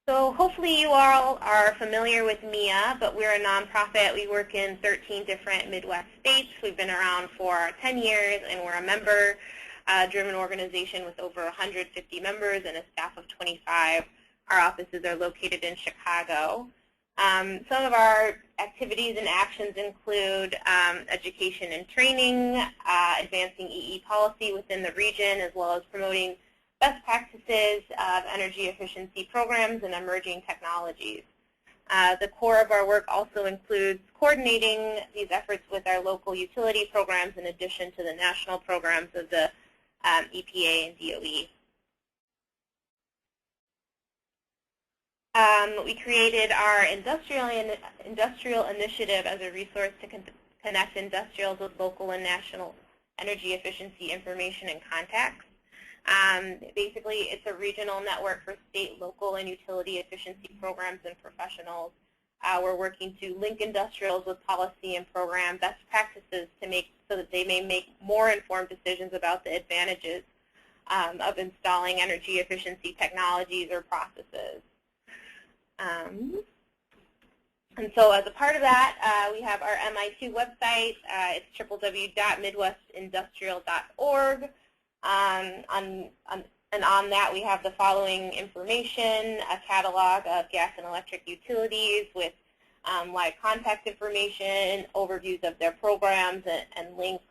So hopefully you all are familiar with MIA, but we're a nonprofit. We work in 13 different Midwest states. We've been around for 10 years, and we're a member-driven organization with over 150 members and a staff of 25. Our offices are located in Chicago. Some of our activities and actions include education and training, advancing EE policy within the region, as well as promoting best practices of energy efficiency programs and emerging technologies. The core of our work also includes coordinating these efforts with our local utility programs in addition to the national programs of the EPA and DOE. We created our industrial initiative as a resource to connect industrials with local and national energy efficiency information and contacts. Basically, it's a regional network for state, local, and utility efficiency programs and professionals. We're working to link industrials with policy and program best practices so that they may make more informed decisions about the advantages of installing energy efficiency technologies or processes. And so as a part of that, we have our MI2 website. It's www.midwestindustrial.org. And on that, we have the following information: a catalog of gas and electric utilities with live contact information, overviews of their programs, and links.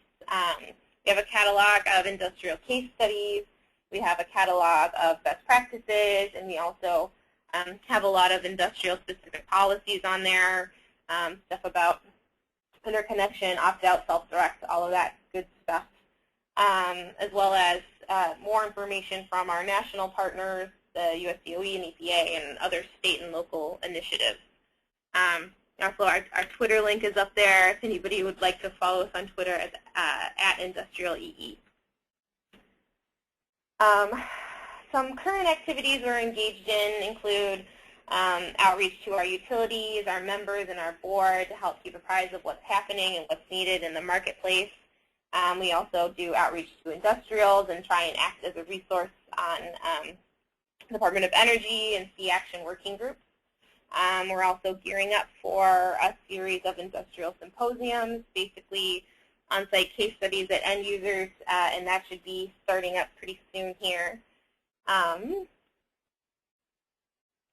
We have a catalog of industrial case studies. We have a catalog of best practices, and we also have a lot of industrial-specific policies on there, stuff about interconnection, opt-out, self-direct, all of that good stuff. As well as more information from our national partners, the US DOE and EPA, and other state and local initiatives. Also, our Twitter link is up there if anybody would like to follow us on Twitter at IndustrialEE. Some current activities we're engaged in include outreach to our utilities, our members, and our board to help keep apprised of what's happening and what's needed in the marketplace. We also do outreach to industrials and try and act as a resource on Department of Energy and Sea Action working groups. We're also gearing up for a series of industrial symposiums, basically on-site case studies at end users, and that should be starting up pretty soon here. And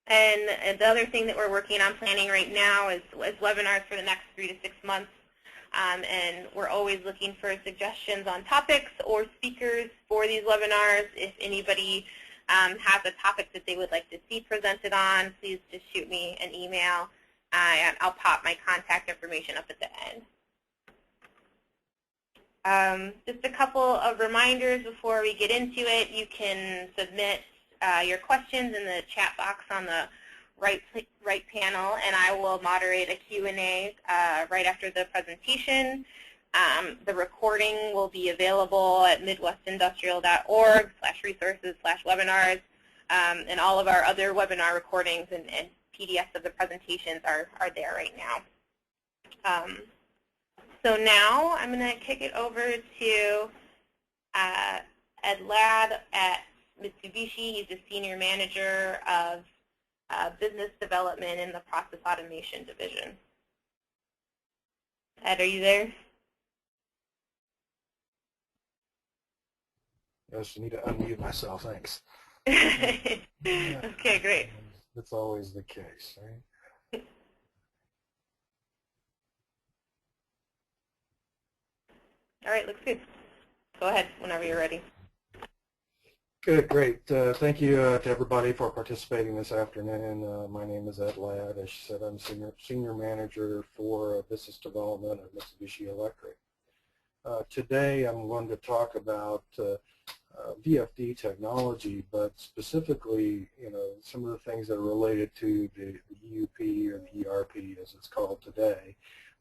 the other thing that we're working on planning right now is webinars for the next 3 to 6 months. And we're always looking for suggestions on topics or speakers for these webinars. If anybody has a topic that they would like to see presented on, please just shoot me an email, and I'll pop my contact information up at the end. Just a couple of reminders before we get into it. You can submit your questions in the chat box on the right panel, and I will moderate a Q&A right after the presentation. The recording will be available at midwestindustrial.org/resources/webinars, and all of our other webinar recordings and PDFs of the presentations are there right now. So now I'm going to kick it over to Ed Ladd at Mitsubishi. He's the Senior Manager of Business Development in the Process Automation Division. Ed, are you there? Yes, I need to unmute myself, thanks. Okay, great. That's always the case, right? All right, looks good. Go ahead whenever you're ready. Good, great. Thank you to everybody for participating this afternoon. My name is Ed Ladd. As she said, I'm Senior Manager for Business Development at Mitsubishi Electric. Today I'm going to talk about VFD technology, but specifically, some of the things that are related to the EUP or the ERP as it's called today,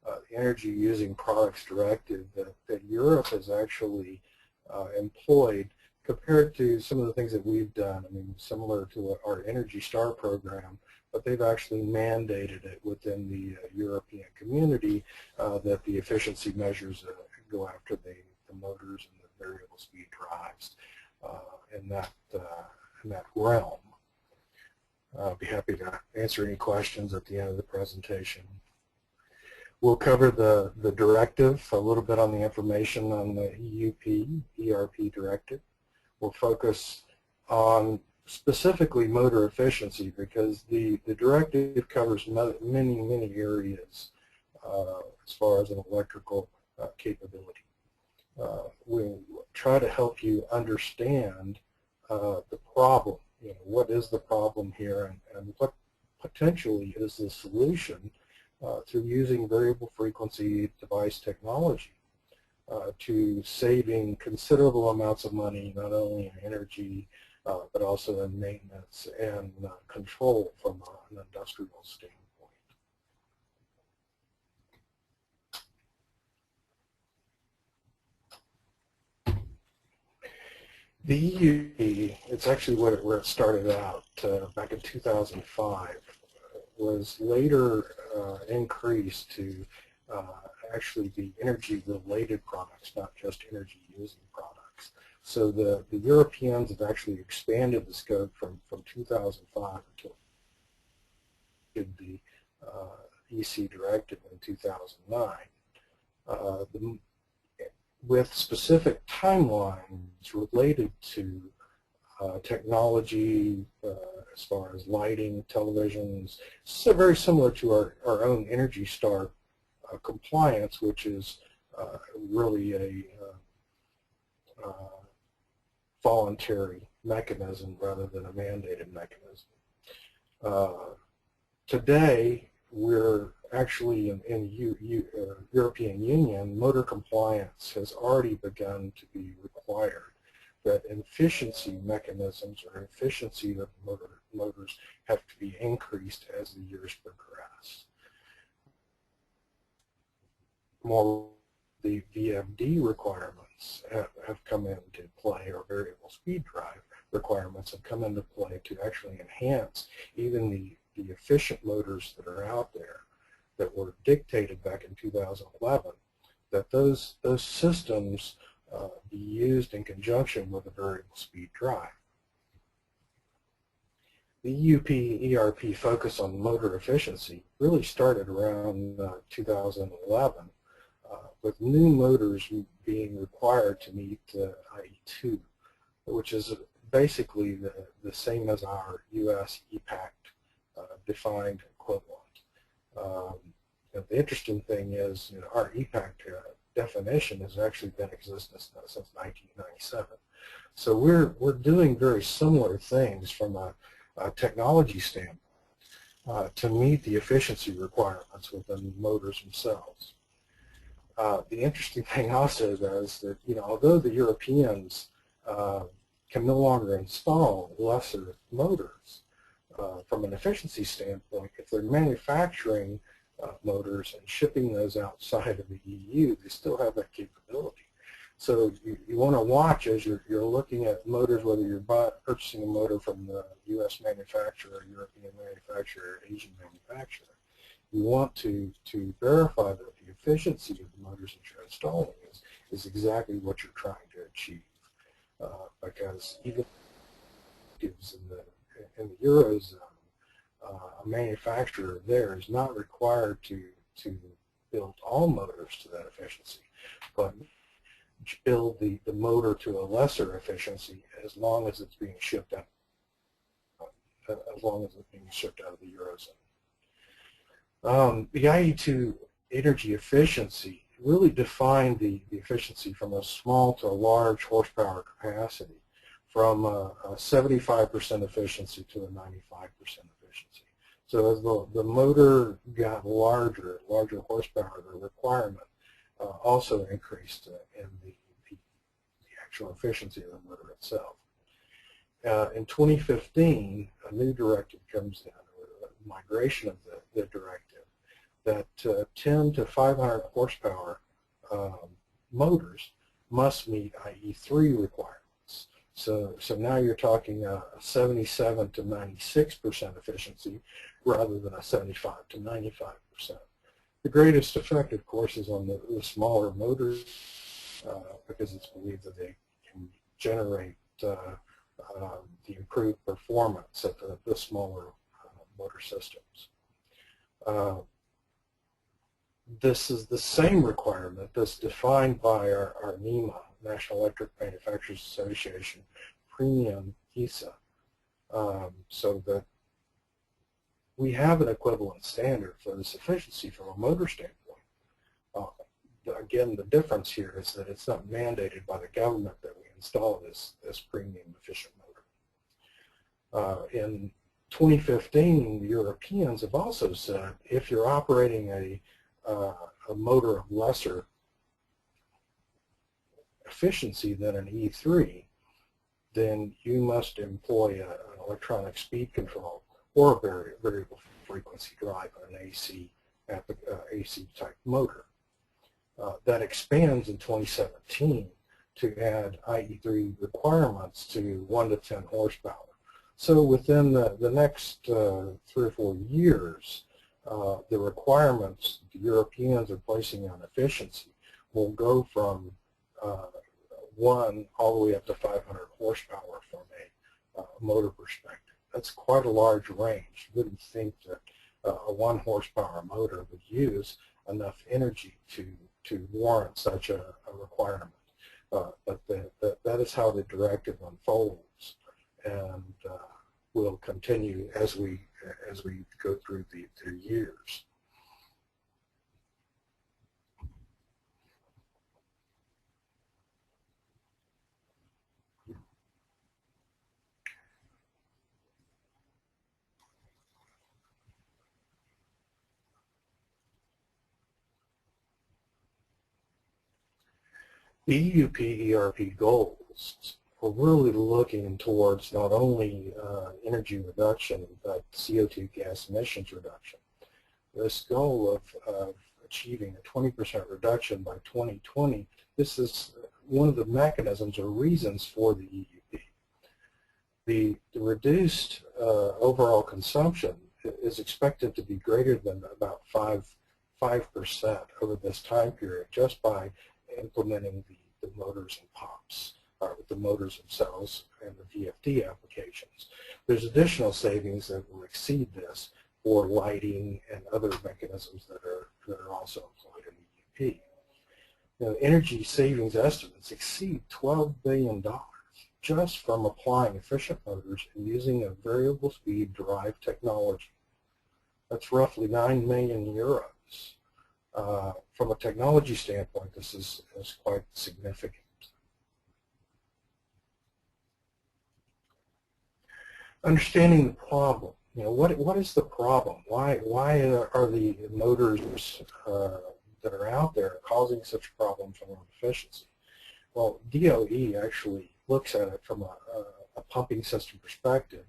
the Energy Using Products Directive that Europe has actually employed compared to some of the things that we've done. I mean, similar to our Energy Star program, but they've actually mandated it within the European community that the efficiency measures go after the motors and the variable speed drives in that realm. I'll be happy to answer any questions at the end of the presentation. We'll cover the directive, a little bit on the information on the EUP, ERP directive. We'll focus on specifically motor efficiency because the directive covers many areas as far as an electrical capability. We'll try to help you understand the problem. You know, what is the problem here, and what potentially is the solution through using variable frequency device technology to saving considerable amounts of money, not only in energy, but also in maintenance and control from an industrial standpoint. The EUP, it's actually where it started out back in 2005, was later increased to actually be energy-related products, not just energy-using products. So the Europeans have actually expanded the scope from 2005 until the EC directive in 2009. With specific timelines related to technology as far as lighting, televisions, so very similar to our own Energy Star compliance, which is really a voluntary mechanism rather than a mandated mechanism. Today, we're actually in European Union, motor compliance has already begun to be required, that efficiency mechanisms or efficiency of motors have to be increased as the years progress. More the VFD requirements have come into play, or variable speed drive requirements have come into play to actually enhance even the efficient motors that are out there that were dictated back in 2011, that those systems be used in conjunction with a variable speed drive. The EUP ERP focus on motor efficiency really started around 2011 with new motors being required to meet IE2, which is basically the same as our US EPAC defined equivalent. The interesting thing is, our EPAC definition has actually been in existence since 1997. So we're doing very similar things from a technology standpoint to meet the efficiency requirements within motors themselves. The interesting thing also is that, although the Europeans can no longer install lesser motors, from an efficiency standpoint, if they're manufacturing motors and shipping those outside of the EU, they still have that capability. So you want to watch as you're looking at motors, whether you're purchasing a motor from the US manufacturer, European manufacturer, Asian manufacturer. You want to verify that the efficiency of the motors that you're installing is exactly what you're trying to achieve. Because even in the Eurozone, a manufacturer there is not required to build all motors to that efficiency, but build the motor to a lesser efficiency as long as it's being shipped out, of the Eurozone. The IE2 energy efficiency really defined the efficiency from a small to a large horsepower capacity, from a 75% efficiency to a 95% efficiency. So as the motor got larger horsepower, the requirement also increased in the actual efficiency of the motor itself. In 2015, a new directive comes in, or a migration of the directive, that 10 to 500 horsepower motors must meet IE3 requirements. So now you're talking a 77 to 96% efficiency rather than a 75 to 95%. The greatest effect, of course, is on the smaller motors because it's believed that they can generate the improved performance at the smaller motor systems. This is the same requirement that's defined by our NEMA, National Electric Manufacturers Association, premium ESA, so that we have an equivalent standard for this efficiency from a motor standpoint. Again, the difference here is that it's not mandated by the government that we install this premium efficient motor. In 2015, the Europeans have also said if you're operating a motor of lesser efficiency than an E3, then you must employ an electronic speed control or a variable frequency drive on an AC type motor. That expands in 2017 to add IE3 requirements to 1 to 10 horsepower. So within the next 3 or 4 years, the requirements the Europeans are placing on efficiency will go from 1 all the way up to 500 horsepower from a motor perspective. That's quite a large range. You wouldn't think that a 1 horsepower motor would use enough energy to warrant such a requirement. But that is how the directive unfolds, and will continue as we go through the years. The EUP ERP goals are really looking towards not only energy reduction, but CO2 gas emissions reduction. This goal of achieving a 20% reduction by 2020, this is one of the mechanisms or reasons for the EUP. The reduced overall consumption is expected to be greater than about 5% over this time period just by implementing the motors and pumps, or the motors themselves and the VFD applications. There's additional savings that will exceed this for lighting and other mechanisms that are also employed in the EUP. You know, energy savings estimates exceed $12 billion just from applying efficient motors and using a variable speed drive technology. That's roughly 9 million euros. From a technology standpoint, this is quite significant. Understanding the problem. You know, what is the problem? Why are the motors that are out there causing such a problem from efficiency? Well, DOE actually looks at it from a pumping system perspective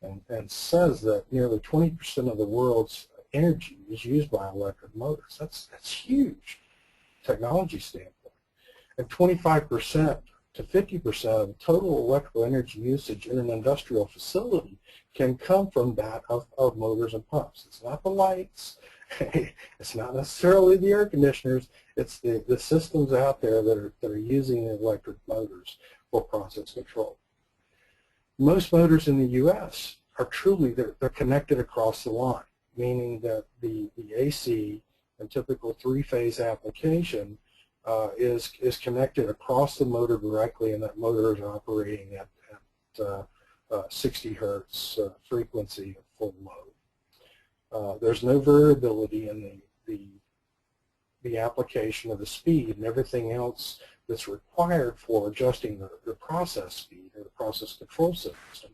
and says that nearly 20% of the world's energy is used by electric motors. That's huge technology standpoint. And 25% to 50% of total electrical energy usage in an industrial facility can come from that of motors and pumps. It's not the lights, it's not necessarily the air conditioners, it's the systems out there that are using the electric motors for process control. Most motors in the U.S. are truly, they're connected across the line, meaning that the AC and typical three-phase application is connected across the motor directly, and that motor is operating at 60 hertz frequency of full load. There's no variability in the application of the speed, and everything else that's required for adjusting the process speed or the process control system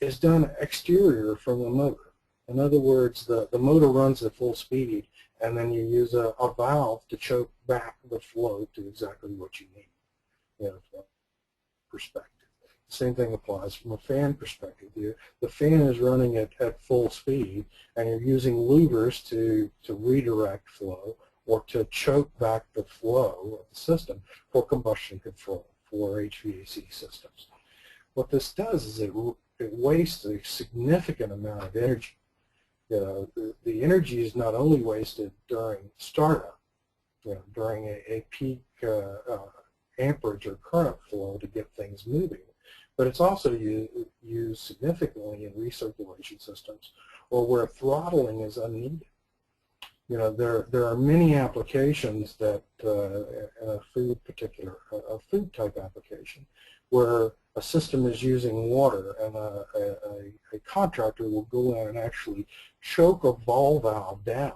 is done exterior from the motor. In other words, the motor runs at full speed, and then you use a valve to choke back the flow to exactly what you need, you know, from perspective. Same thing applies from a fan perspective. The fan is running at full speed, and you're using louvers to redirect flow or to choke back the flow of the system for combustion control for HVAC systems. What this does is it wastes a significant amount of energy. You know, the energy is not only wasted during startup, you know, during a peak amperage or current flow to get things moving, but it's also used significantly in recirculation systems or where throttling is unneeded. You know, there are many applications that in a food a food type application, where a system is using water, and a contractor will go in and actually choke a ball valve down,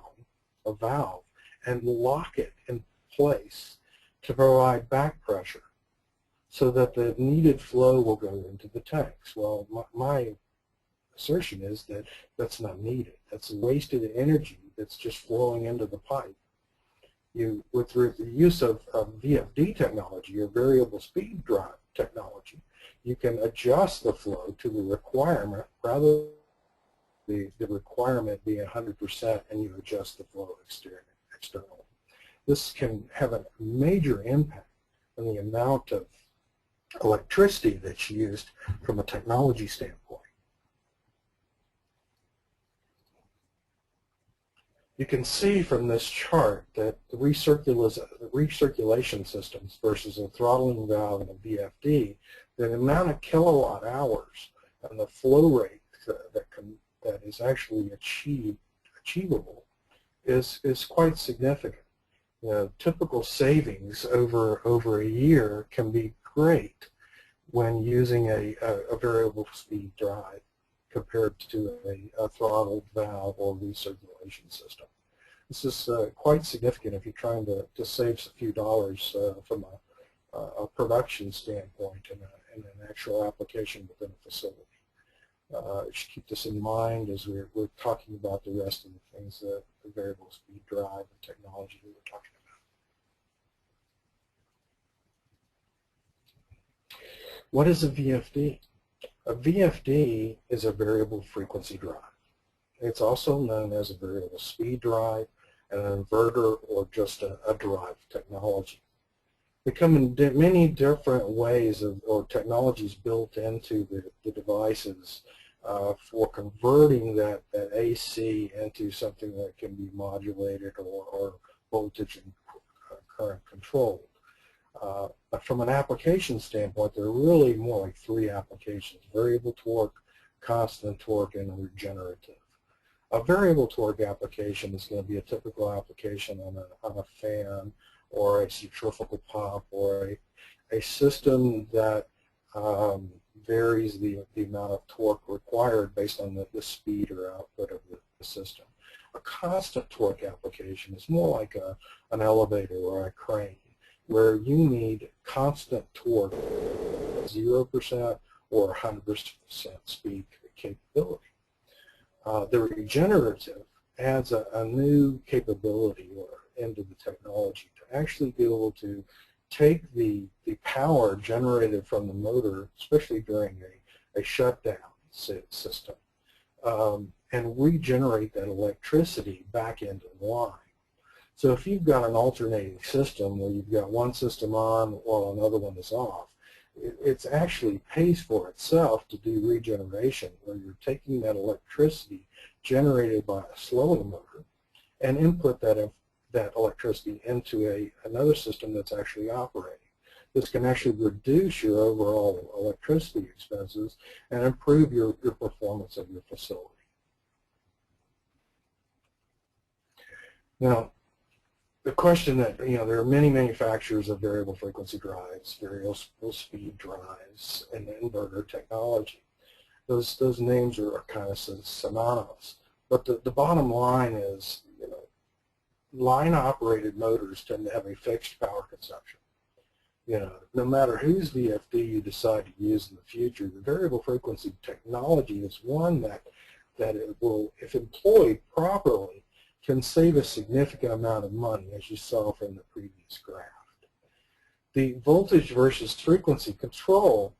a valve, and lock it in place to provide back pressure so that the needed flow will go into the tanks. Well, my assertion is that that's not needed. That's wasted energy that's just flowing into the pipe. With the use of VFD technology, or variable speed drive technology, you can adjust the flow to the requirement rather than the requirement being 100%, and you adjust the flow externally. This can have a major impact on the amount of electricity that's used from a technology standpoint. You can see from this chart that the recirculation systems versus a throttling valve and a VFD, the amount of kilowatt hours and the flow rate that is actually achievable is quite significant. You know, typical savings over a year can be great when using a variable speed drive compared to a throttled valve or recirculation system. This is quite significant if you're trying to save a few dollars from a production standpoint in an actual application within a facility. You should keep this in mind as we're talking about the rest of the things, the variable speed drive and technology that we're talking about. What is a VFD? A VFD is a variable frequency drive. It's also known as a variable speed drive, an inverter, or just a drive technology. They come in many different ways or technologies built into the devices for converting that AC into something that can be modulated or voltage and current controlled. But from an application standpoint, there are really more like three applications: variable torque, constant torque, and regenerative. A variable torque application is going to be a typical application on a fan or a centrifugal pump, or a system that varies the amount of torque required based on the speed or output of the system. A constant torque application is more like an elevator or a crane, where you need constant torque, 0% or 100% speed capability. The regenerative adds a new capability into the technology to actually be able to take the power generated from the motor, especially during a shutdown system, and regenerate that electricity back into the line. So if you've got an alternating system where you've got one system on while another one is off, it actually pays for itself to do regeneration, where you're taking that electricity generated by a slowing motor and input that electricity into another system that's actually operating. This can actually reduce your overall electricity expenses and improve your performance of your facility. Now, the question that, there are many manufacturers of variable frequency drives, variable speed drives, and inverter technology. Those names are kind of synonymous. But the bottom line is, line-operated motors tend to have a fixed power consumption. No matter whose VFD you decide to use in the future, the variable frequency technology is one that it will, if employed properly, can save a significant amount of money, as you saw from the previous graph. The voltage versus frequency control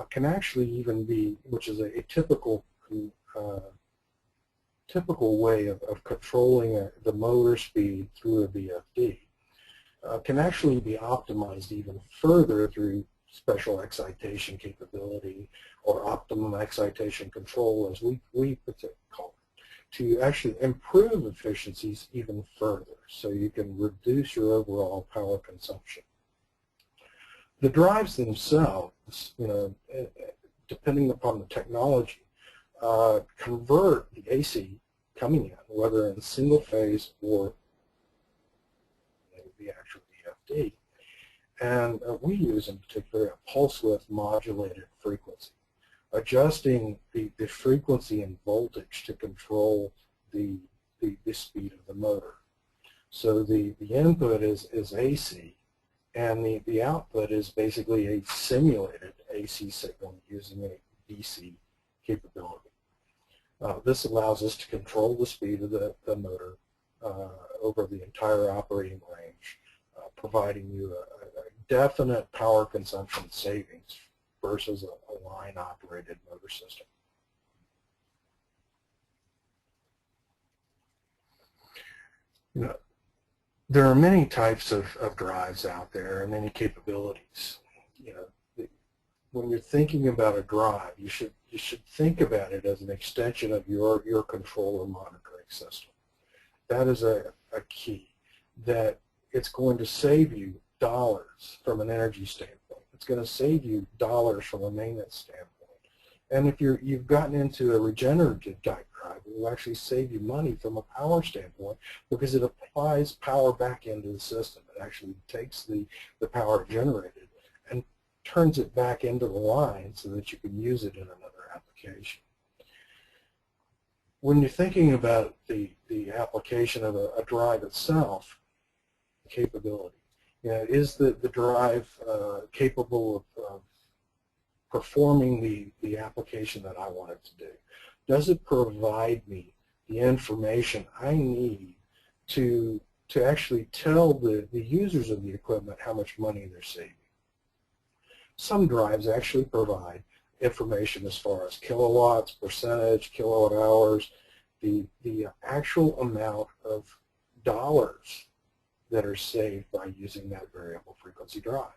can actually even be, which is a typical way of controlling the motor speed through a VFD, can actually be optimized even further through special excitation capability or optimum excitation control, as we call it, to actually improve efficiencies even further, so you can reduce your overall power consumption. The drives themselves, depending upon the technology, convert the AC coming in, whether in single phase or the actual VFD. And we use in particular a pulse width modulated frequency, adjusting the frequency and voltage to control the speed of the motor. So the input is AC, and the output is basically a simulated AC signal using a DC capability. This allows us to control the speed of the motor over the entire operating range, providing you a definite power consumption savings versus a line-operated motor system. You know, there are many types of drives out there and many capabilities. You know, when you're thinking about a drive, you should think about it as an extension of your control or monitoring system. That is a key, that it's going to save you dollars from an energy standpoint. It's going to save you dollars from a maintenance standpoint. And if you've gotten into a regenerative type drive, it will actually save you money from a power standpoint because it applies power back into the system. It actually takes the power generated and turns it back into the line so that you can use it in another application. When you're thinking about the application of a drive itself, capability, you know, is the drive capable of performing the application that I want it to do? Does it provide me the information I need to actually tell the users of the equipment how much money they're saving? Some drives actually provide information as far as kilowatts, percentage, kilowatt hours, the actual amount of dollars that are saved by using that variable frequency drive.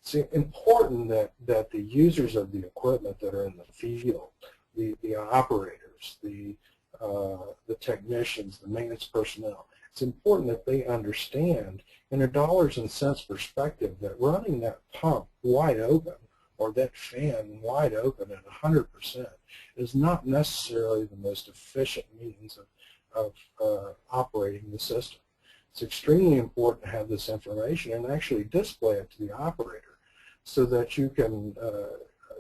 It's important that the users of the equipment that are in the field, the operators, the technicians, the maintenance personnel, it's important that they understand in a dollars and cents perspective that running that pump wide open or that fan wide open at 100% is not necessarily the most efficient means of operating the system. It's extremely important to have this information and actually display it to the operator so that you can,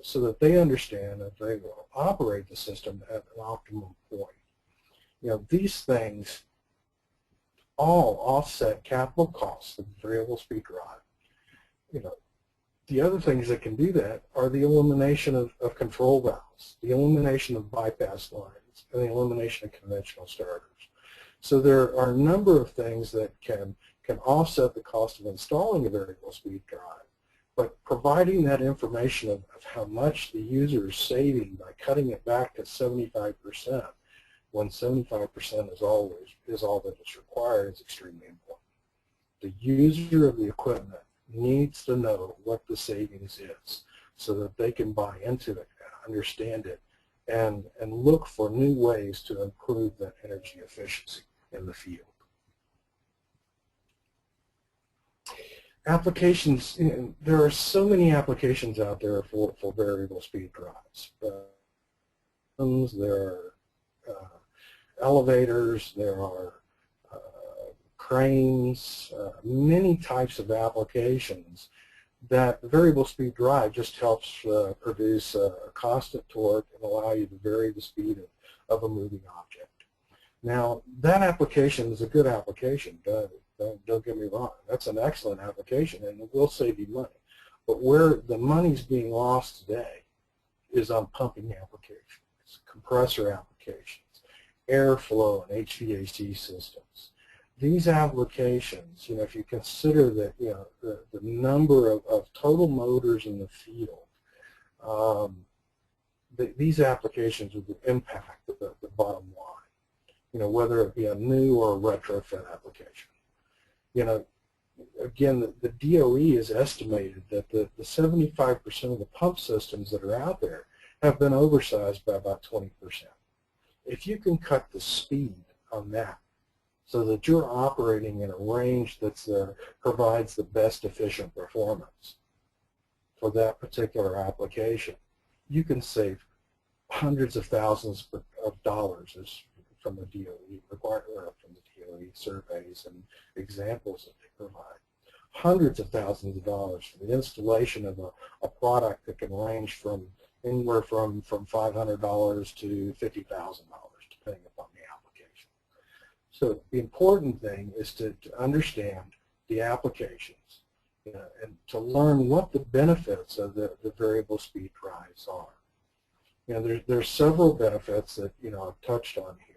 so that they understand that they will operate the system at an optimum point. You know, these things all offset capital costs of variable speed drive. You know, the other things that can do that are the elimination of control valves, the elimination of bypass lines, and the elimination of conventional starters. So there are a number of things that can offset the cost of installing a variable speed drive, but providing that information of how much the user is saving by cutting it back to 75%, when 75% is all that is required, is extremely important. The user of the equipment needs to know what the savings is so that they can buy into it and understand it and look for new ways to improve that energy efficiency in the field. Applications, you know, there are so many applications out there for variable speed drives. There are elevators, there are cranes, many types of applications that the variable speed drive just helps produce a constant torque and allow you to vary the speed of a moving object. Now, that application is a good application, don't get me wrong. That's an excellent application and it will save you money. But where the money's being lost today is on pumping applications, compressor applications, airflow and HVAC systems. These applications, you know, if you consider that, you know, the number of total motors in the field, these applications would impact the bottom line. You know, whether it be a new or a retrofit application. You know, again, the DOE has estimated that the 75% of the pump systems that are out there have been oversized by about 20%. If you can cut the speed on that so that you're operating in a range that provides the best efficient performance for that particular application, you can save hundreds of thousands of dollars is from the DOE from the DOE surveys and examples that they provide. Hundreds of thousands of dollars for the installation of a product that can range from anywhere from $500 to $50,000, depending upon the application. So the important thing is to understand the applications and to learn what the benefits of the variable speed drives are. There's several benefits that I've touched on here.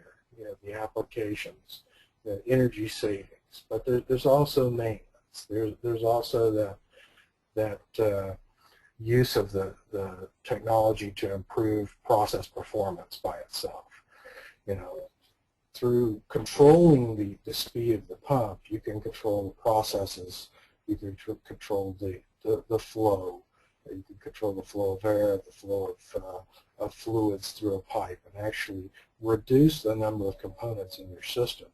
The applications, the energy savings, but there's also maintenance. There's also that use of the technology to improve process performance by itself. Through controlling the speed of the pump, you can control the processes. You can control the flow. You can control the flow of air, the flow of fluids through a pipe, and actually reduce the number of components in your system,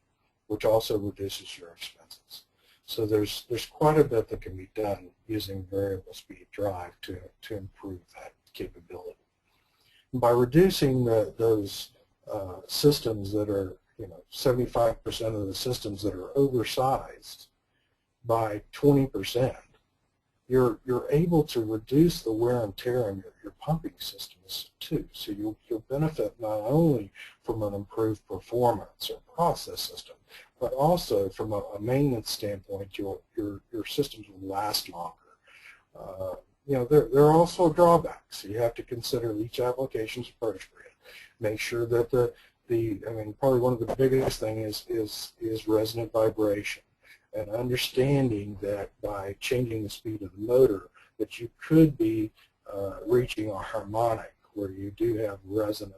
which also reduces your expenses. So there's quite a bit that can be done using variable speed drive to improve that capability. And by reducing those systems that are 75% of the systems that are oversized by 20%, you're able to reduce the wear and tear on your pumping systems too. So you'll benefit not only from an improved performance or process system, but also from a maintenance standpoint, your systems will last longer. There are also drawbacks. So you have to consider each application's appropriate. Make sure that probably one of the biggest things is resonant vibration, and understanding that by changing the speed of the motor that you could be reaching a harmonic where you do have resonant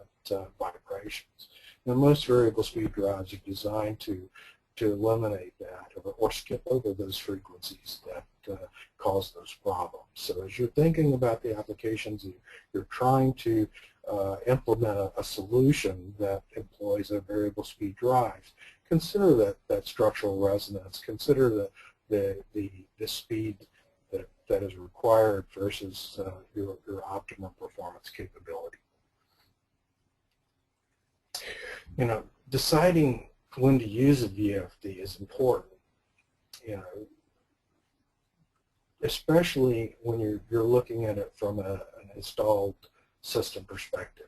vibrations. Now, most variable speed drives are designed to eliminate that or skip over those frequencies that cause those problems. So as you're thinking about the applications, you're trying to implement a solution that employs a variable speed drive, consider that structural resonance, consider the speed that is required versus your optimum performance capability. Deciding when to use a VFD is important, especially when you're looking at it from an installed system perspective.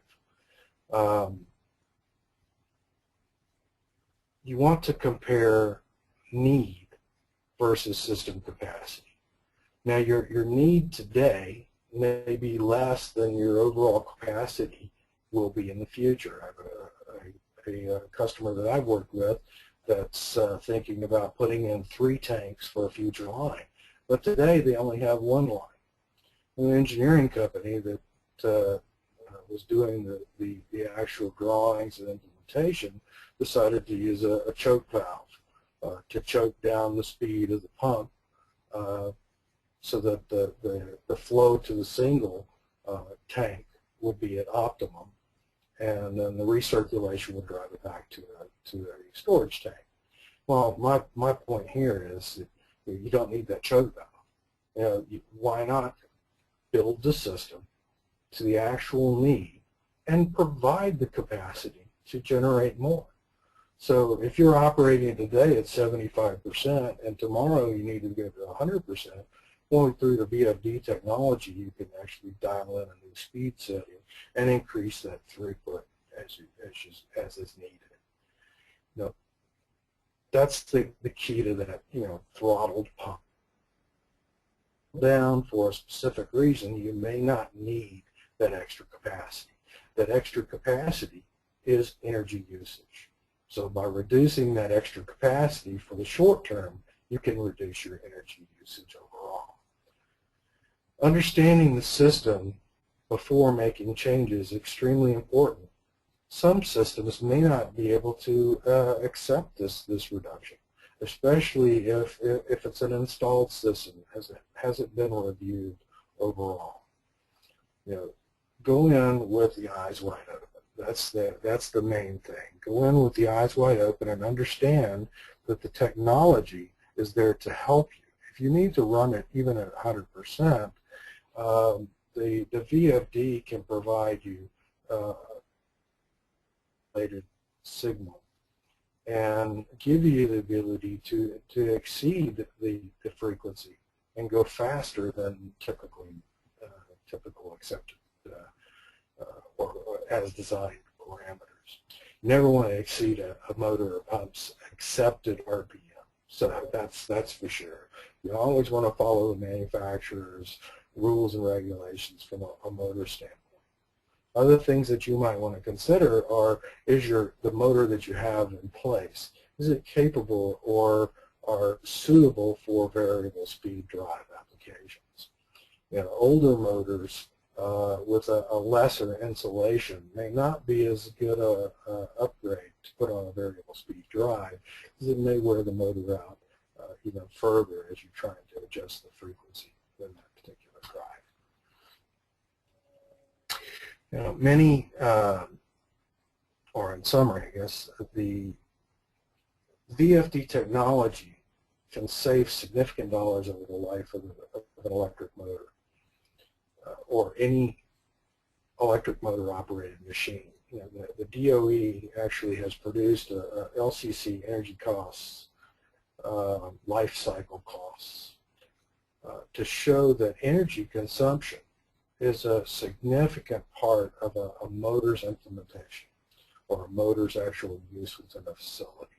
You want to compare need versus system capacity. Now, your need today may be less than your overall capacity will be in the future. I have a customer that I've worked with that's thinking about putting in 3 tanks for a future line, but today they only have 1 line. An engineering company that was doing the actual drawings and implementation decided to use a choke valve to choke down the speed of the pump so that the flow to the single tank would be at optimum, and then the recirculation would drive it back to a storage tank. Well, my point here is that you don't need that choke valve. Why not build the system to the actual need and provide the capacity to generate more? So if you're operating today at 75% and tomorrow you need to go to 100%, well, through the VFD technology you can actually dial in a new speed setting and increase that throughput as is needed. That's the key to that throttled pump. Down for a specific reason, you may not need that extra capacity. That extra capacity is energy usage. So by reducing that extra capacity for the short term, you can reduce your energy usage overall. Understanding the system before making changes is extremely important. Some systems may not be able to accept this reduction, especially if it's an installed system. Has it been reviewed overall? Go in with the eyes wide open. That's the main thing. Go in with the eyes wide open and understand that the technology is there to help you. If you need to run it even at 100%, the VFD can provide you modulated signal and give you the ability to exceed the frequency and go faster than typical accepted or as designed parameters. You never want to exceed a motor or pump's accepted RPM. So that's for sure. You always want to follow the manufacturer's rules and regulations from a motor standpoint. Other things that you might want to consider are, the motor that you have in place, is it capable or suitable for variable speed drive applications? Older motors with a lesser insulation may not be as good a upgrade to put on a variable speed drive, because it may wear the motor out even further as you're trying to adjust the frequency in that particular drive. Many, or in summary, I guess, the VFD technology can save significant dollars over the life of an electric motor or any electric motor operated machine. The DOE actually has produced a LCC energy costs, life cycle costs, to show that energy consumption is a significant part of a motor's implementation or a motor's actual use within a facility.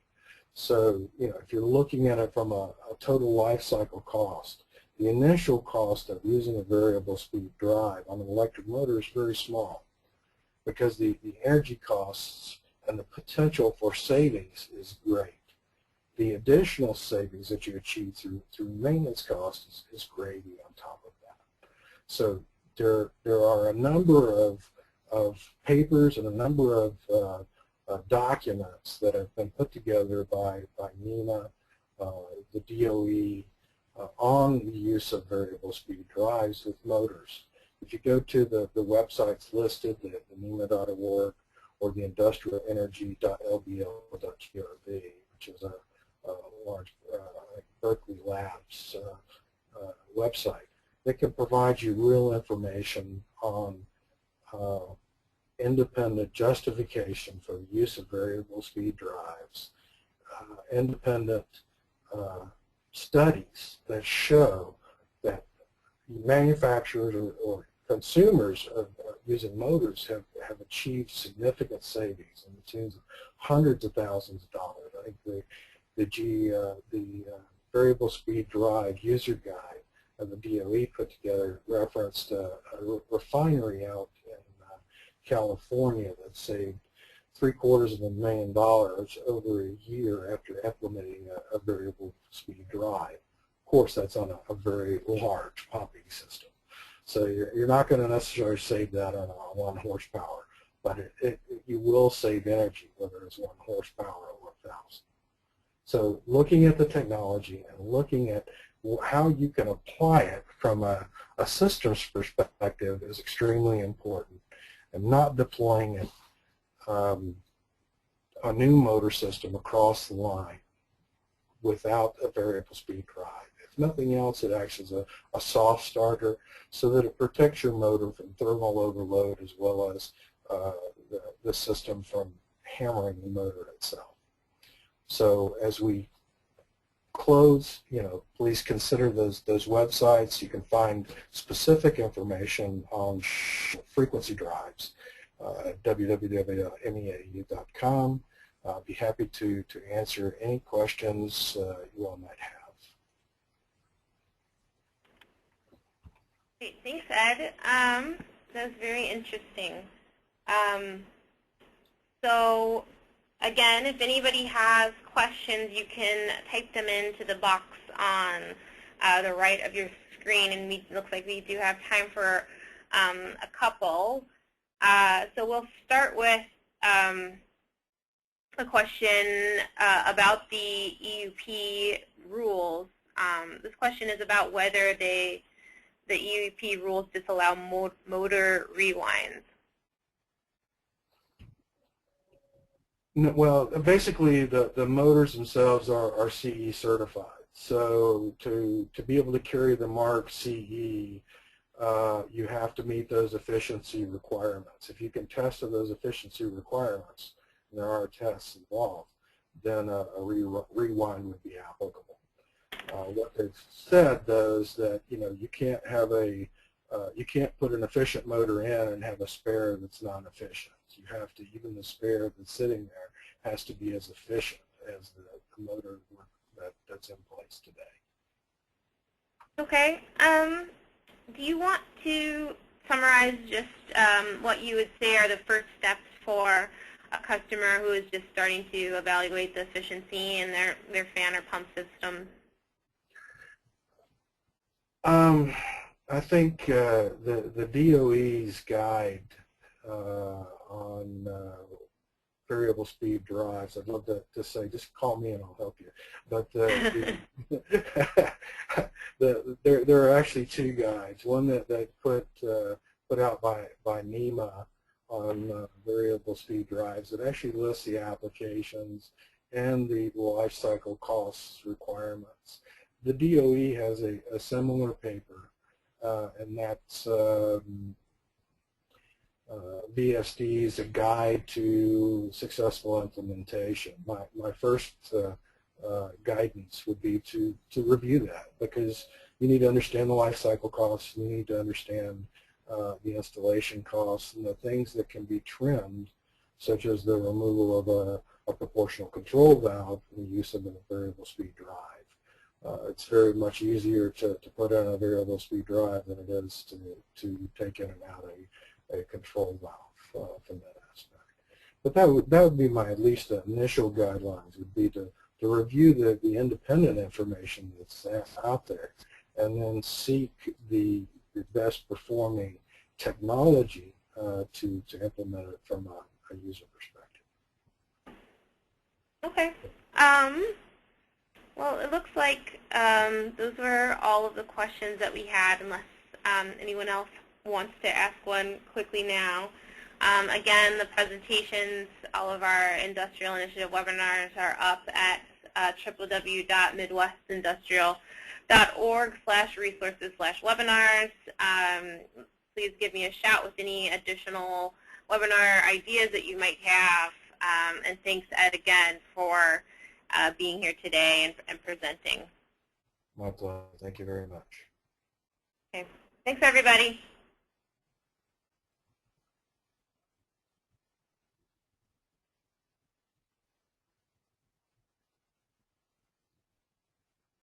So, if you're looking at it from a total life cycle cost, the initial cost of using a variable speed drive on an electric motor is very small, because the energy costs and the potential for savings is great. The additional savings that you achieve through maintenance costs is gravy on top of that. So there are a number of papers and a number of documents that have been put together by NEMA, the DOE, on the use of variable speed drives with motors. If you go to the websites listed, the NEMA.org or the industrialenergy.lbl.gov, which is a large Berkeley Labs website, that can provide you real information on independent justification for the use of variable speed drives, independent studies that show that manufacturers or consumers of using motors have achieved significant savings in the tunes of hundreds of thousands of dollars. I think the variable speed drive user guide of the DOE put together referenced a refinery out in California that saved $750,000 over a year after implementing a variable speed drive. Of course, that's on a very large pumping system. So you're not going to necessarily save that on a 1 horsepower, but you will save energy, whether it's 1 horsepower or 1,000. So looking at the technology and looking at how you can apply it from a systems perspective is extremely important, and not deploying it a new motor system across the line without a variable speed drive. If nothing else, it acts as a soft starter so that it protects your motor from thermal overload as well as the system from hammering the motor itself. So as we close, please consider those websites. You can find specific information on frequency drives at www.meau.com. I'll be happy to answer any questions you all might have. Great, thanks, Ed. That was very interesting. So again, if anybody has questions, you can type them into the box on the right of your screen, and it looks like we do have time for a couple. So we'll start with a question about the EUP rules. This question is about whether the EUP rules disallow motor rewinds. Well, basically the motors themselves are CE certified. So to be able to carry the mark CE, you have to meet those efficiency requirements. If you can test to those efficiency requirements, and there are tests involved, then a rewind would be applicable. What they've said, though, is that you can't have you can't put an efficient motor in and have a spare that's not efficient. You have to, even the spare that's sitting there has to be as efficient as the motor that's in place today. Okay. Do you want to summarize just what you would say are the first steps for a customer who is just starting to evaluate the efficiency in their fan or pump system? I think the DOE's guide on variable speed drives, I'd love to say, just call me and I'll help you. But there are actually two guides. One that put out by NEMA on variable speed drives that actually lists the applications and the life cycle costs requirements. The DOE has a similar paper, and that's VFD's A Guide to Successful Implementation. My first guidance would be to review that, because you need to understand the life cycle costs, you need to understand the installation costs and the things that can be trimmed, such as the removal of a proportional control valve and the use of a variable speed drive. It's very much easier to put in a variable speed drive than it is to take in and out a control valve from that aspect. But that would be my at least initial guidelines, would be to review the independent information that's out there, and then seek the best performing technology to implement it from a user perspective. Okay. Well, it looks like those were all of the questions that we had, unless anyone else wants to ask one quickly now. Again, the presentations, all of our Industrial Initiative webinars are up at www.midwestindustrial.org/resources/webinars. Please give me a shout with any additional webinar ideas that you might have. And thanks, Ed, again, for being here today and presenting. My pleasure. Thank you very much. Okay. Thanks, everybody.